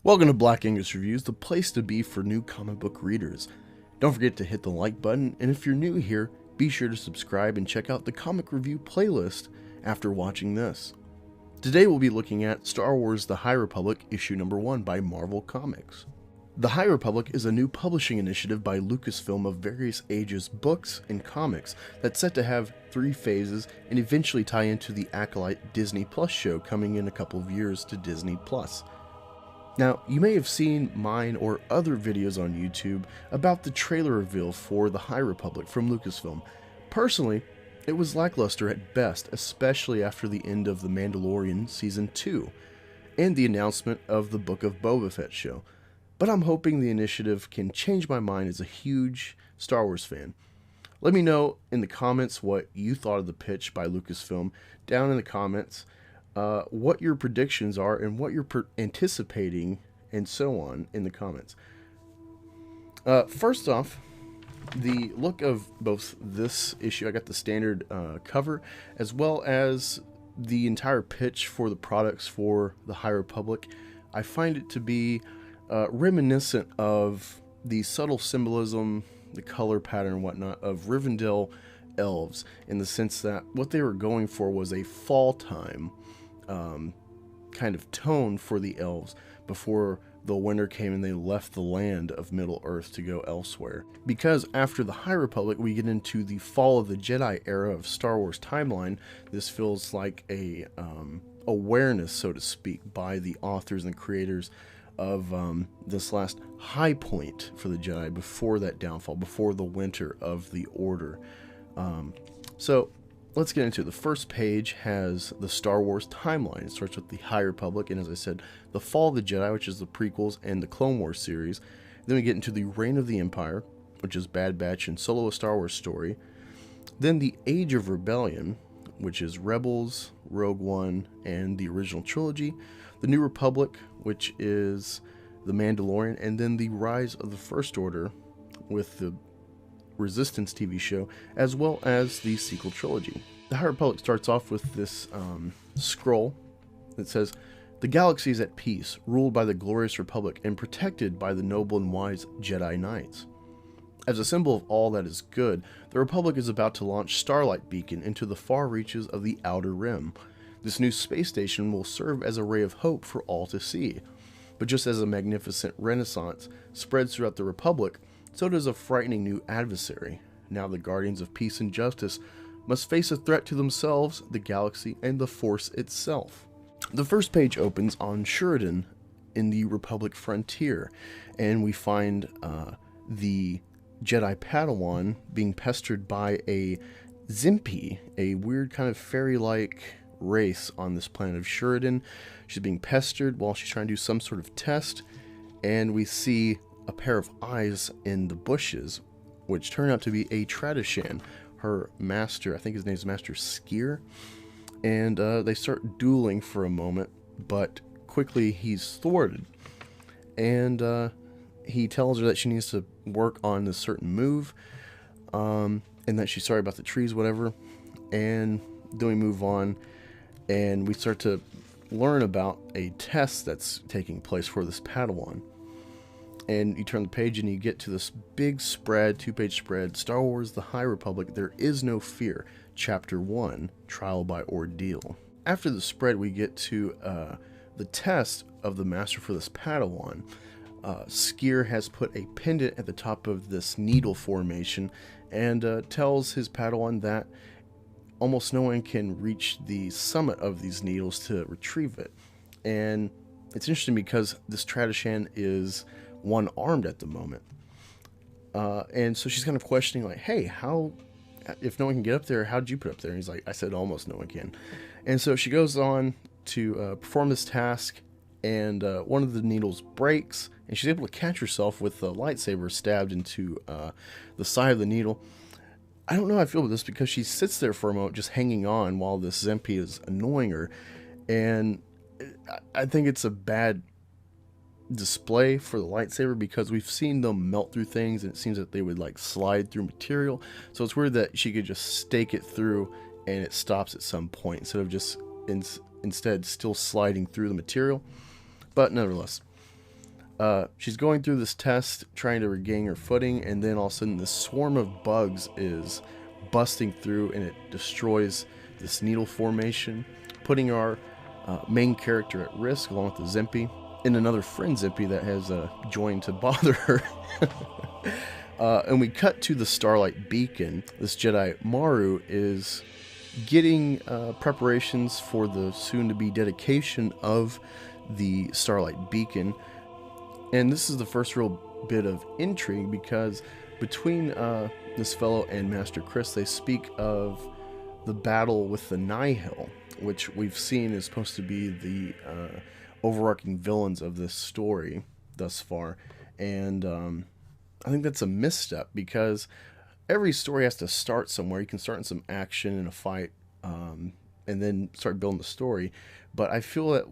Welcome to Black Angus Reviews, the place to be for new comic book readers. Don't forget to hit the like button, and if you're new here, be sure to subscribe and check out the comic review playlist after watching this. Today we'll be looking at Star Wars The High Republic issue number 1 by Marvel Comics. The High Republic is a new publishing initiative by Lucasfilm of various ages books and comics that's set to have 3 phases and eventually tie into the Acolyte Disney Plus show coming in a couple of years to Disney Plus. Now, you may have seen mine or other videos on YouTube about the trailer reveal for The High Republic from Lucasfilm. Personally, it was lackluster at best, especially after the end of The Mandalorian Season 2 and the announcement of the Book of Boba Fett show. But I'm hoping the initiative can change my mind as a huge Star Wars fan. Let me know in the comments what you thought of the pitch by Lucasfilm down in the comments. What your predictions are and what you're anticipating and so on in the comments. First off, the look of both this issue, I got the standard cover, as well as the entire pitch for the products for the High Republic. I find it to be reminiscent of the subtle symbolism, the color pattern and whatnot of Rivendell elves, in the sense that what they were going for was a fall time kind of tone for the elves before the winter came and they left the land of Middle Earth to go elsewhere. Because after the High Republic we get into the fall of the Jedi era of Star Wars timeline, this feels like a awareness, so to speak, by the authors and creators of this last high point for the Jedi before that downfall, before the winter of the Order. So let's get into it. The first page has the Star Wars timeline. It starts with the High Republic, and as I said, the Fall of the Jedi, which is the prequels and the Clone Wars series. Then we get into the Reign of the Empire, which is Bad Batch and Solo: A Star Wars Story. Then the Age of Rebellion, which is Rebels, Rogue One, and the original trilogy. The New Republic, which is the Mandalorian, and then the Rise of the First Order with the Resistance TV show, as well as the sequel trilogy. The High Republic starts off with this scroll that says, "The galaxy is at peace, ruled by the glorious Republic, and protected by the noble and wise Jedi Knights. As a symbol of all that is good, the Republic is about to launch Starlight Beacon into the far reaches of the Outer Rim. This new space station will serve as a ray of hope for all to see. But just as a magnificent renaissance spreads throughout the Republic, so does a frightening new adversary. Now the guardians of peace and justice must face a threat to themselves, the galaxy, and the Force itself." The first page opens on Sheridan in the Republic frontier, and we find the Jedi Padawan being pestered by a Zimpi, a weird kind of fairy-like race on this planet of Sheridan. She's being pestered while she's trying to do some sort of test, and we see a pair of eyes in the bushes, which turn out to be a Tradishan, her master. I think his name is Master Skier. And they start dueling for a moment, but quickly he's thwarted. And he tells her that she needs to work on a certain move, and that she's sorry about the trees, whatever. And then we move on, and we start to learn about a test that's taking place for this Padawan. And you turn the page and you get to this big spread, 2-page spread, Star Wars The High Republic, There Is No Fear, Chapter 1, Trial by Ordeal. After the spread, we get to the test of the master for this Padawan. Skier has put a pendant at the top of this needle formation and tells his Padawan that almost no one can reach the summit of these needles to retrieve it. And it's interesting because this Tradishan is one-armed at the moment, and so she's kind of questioning, like, hey, how, if no one can get up there, how did you put up there? And he's like, I said almost no one can. And so she goes on to perform this task, and one of the needles breaks, and she's able to catch herself with the lightsaber stabbed into the side of the needle. I don't know how I feel about this, because she sits there for a moment just hanging on while this Zempi is annoying her, and I think it's a bad display for the lightsaber, because we've seen them melt through things and it seems that they would like slide through material. So it's weird that she could just stake it through and it stops at some point instead of just instead still sliding through the material. But nevertheless, She's going through this test, trying to regain her footing, and then all of a sudden this swarm of bugs is busting through, and it destroys this needle formation, putting our main character at risk, along with the Zimpy, and another friend Zimpy that has joined to bother her. And we cut to the Starlight Beacon. This Jedi Maru is getting preparations for the soon-to-be dedication of the Starlight Beacon. And this is the first real bit of intrigue, because between this fellow and Master Chris, they speak of the battle with the Nihil, which we've seen is supposed to be the overarching villains of this story thus far. And I think that's a misstep, because every story has to start somewhere. You can start in some action and a fight, and then start building the story. But I feel that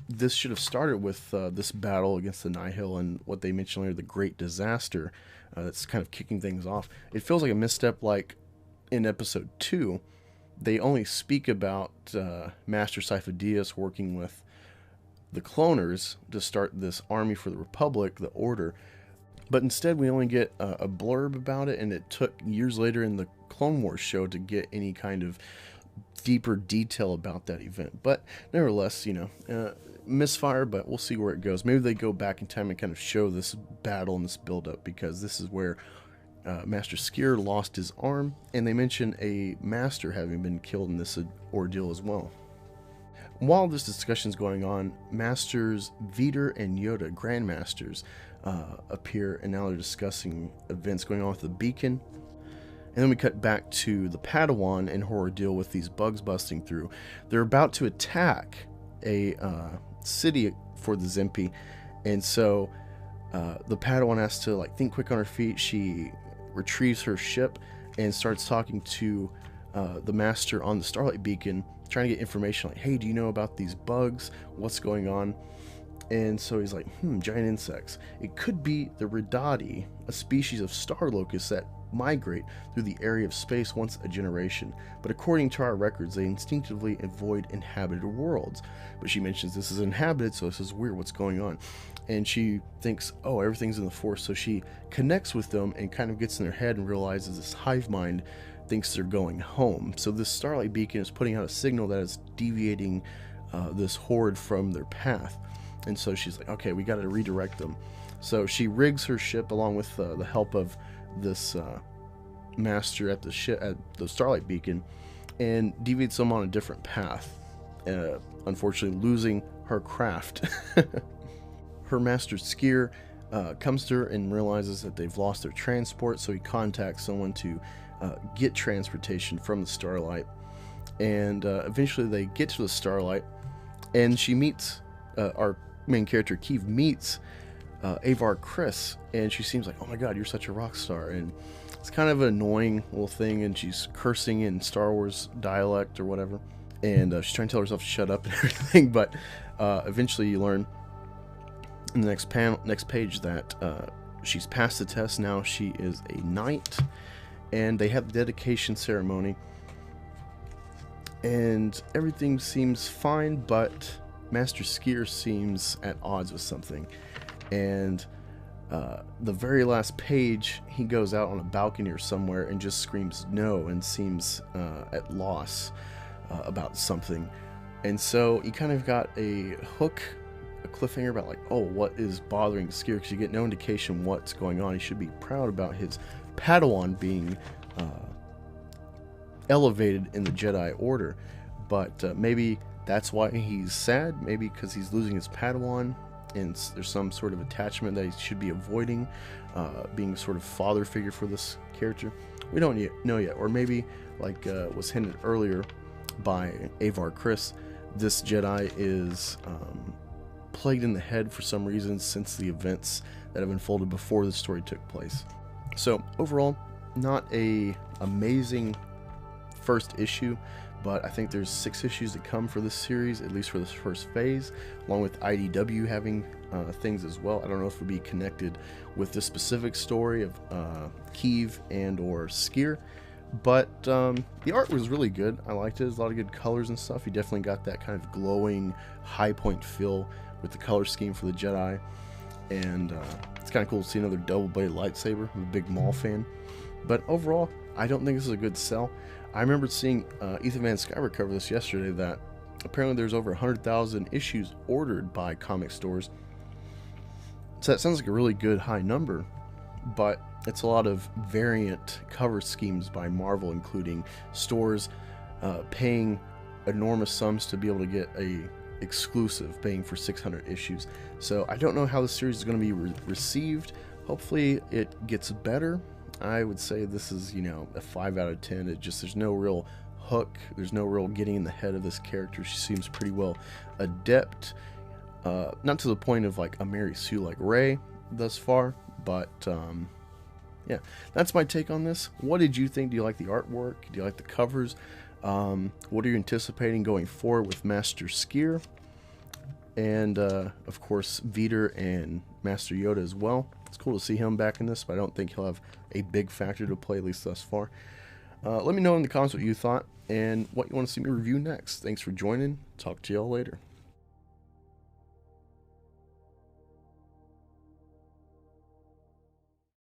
this should have started with this battle against the Nihil and what they mentioned later, the Great Disaster, that's kind of kicking things off. It feels like a misstep, like in episode 2, they only speak about Master Sifo-Dyas working with the cloners to start this army for the Republic, the Order. But instead we only get a blurb about it, and it took years later in the Clone Wars show to get any kind of deeper detail about that event. But nevertheless, misfire, but we'll see where it goes. Maybe they go back in time and kind of show this battle and this build-up, because this is where Master Skier lost his arm, and they mention a master having been killed in this ordeal as well. While this discussion is going on, Masters Vader and Yoda, Grandmasters, appear, and now they're discussing events going on with the beacon. And then we cut back to the Padawan and her ordeal with these bugs busting through. They're about to attack a city for the Zimpy, and so the Padawan has to think quick on her feet. She retrieves her ship and starts talking to the Master on the Starlight Beacon, trying to get information like, hey, do you know about these bugs? What's going on? And so he's like, giant insects. It could be the Ridati, a species of star locusts that migrate through the area of space once a generation. But according to our records, they instinctively avoid inhabited worlds. But she mentions this is inhabited, so this is weird, what's going on? And she thinks, oh, everything's in the Force. So she connects with them and kind of gets in their head and realizes this hive mind thinks they're going home. So this Starlight Beacon is putting out a signal that is deviating this horde from their path. And so she's like, okay, we got to redirect them. So she rigs her ship along with the help of this master at the Starlight Beacon, and deviates them on a different path, unfortunately losing her craft. Her master Skier comes to her and realizes that they've lost their transport, so he contacts someone to get transportation from the Starlight, and eventually they get to the Starlight, and she meets our main character Keeve meets Avar Kriss, and she seems like, oh my god, you're such a rock star. And it's kind of an annoying little thing, and she's cursing in Star Wars dialect or whatever, and she's trying to tell herself to shut up and everything. But eventually you learn in the next page that she's passed the test. Now she is a knight, and they have the dedication ceremony, and everything seems fine, but Master Skier seems at odds with something. And the very last page, he goes out on a balcony or somewhere and just screams no, and seems at loss about something. And so you kind of got a hook, a cliffhanger about like, oh, what is bothering Skier? Because you get no indication what's going on. He should be proud about his Padawan being elevated in the Jedi Order, but maybe that's why he's sad. Maybe because he's losing his Padawan, and there's some sort of attachment that he should be avoiding, being a sort of father figure for this character. We don't know yet. Or maybe, like was hinted earlier by Avar Kriss, this Jedi is plagued in the head for some reason since the events that have unfolded before the story took place. So overall, not a amazing first issue, but I think there's 6 issues to come for this series, at least for this first phase, along with IDW having things as well. I don't know if it'll be connected with this specific story of Keeve and or Skier, but the art was really good. I liked it. There's a lot of good colors and stuff. You definitely got that kind of glowing high point feel with the color scheme for the Jedi. and it's kind of cool to see another double-bladed lightsaber. I'm a big Maul fan, but overall, I don't think this is a good sell. I remember seeing Ethan Van Sciver cover this yesterday, that apparently there's over 100,000 issues ordered by comic stores. So that sounds like a really good high number, but it's a lot of variant cover schemes by Marvel, including stores paying enormous sums to be able to get a exclusive, paying for 600 issues. So I don't know how this series is going to be received. Hopefully it gets better. I would say this is, you know, a 5 out of 10. There's no real hook. There's no real getting in the head of this character. She seems pretty well adept. Not to the point of like a Mary Sue like Rey thus far, but yeah, that's my take on this. What did you think? Do you like the artwork? Do you like the covers? What are you anticipating going forward with Master Skier? And of course, Vader and Master Yoda as well. It's cool to see him back in this, but I don't think he'll have a big factor to play, at least thus far. Let me know in the comments what you thought and what you want to see me review next. Thanks for joining. Talk to y'all later.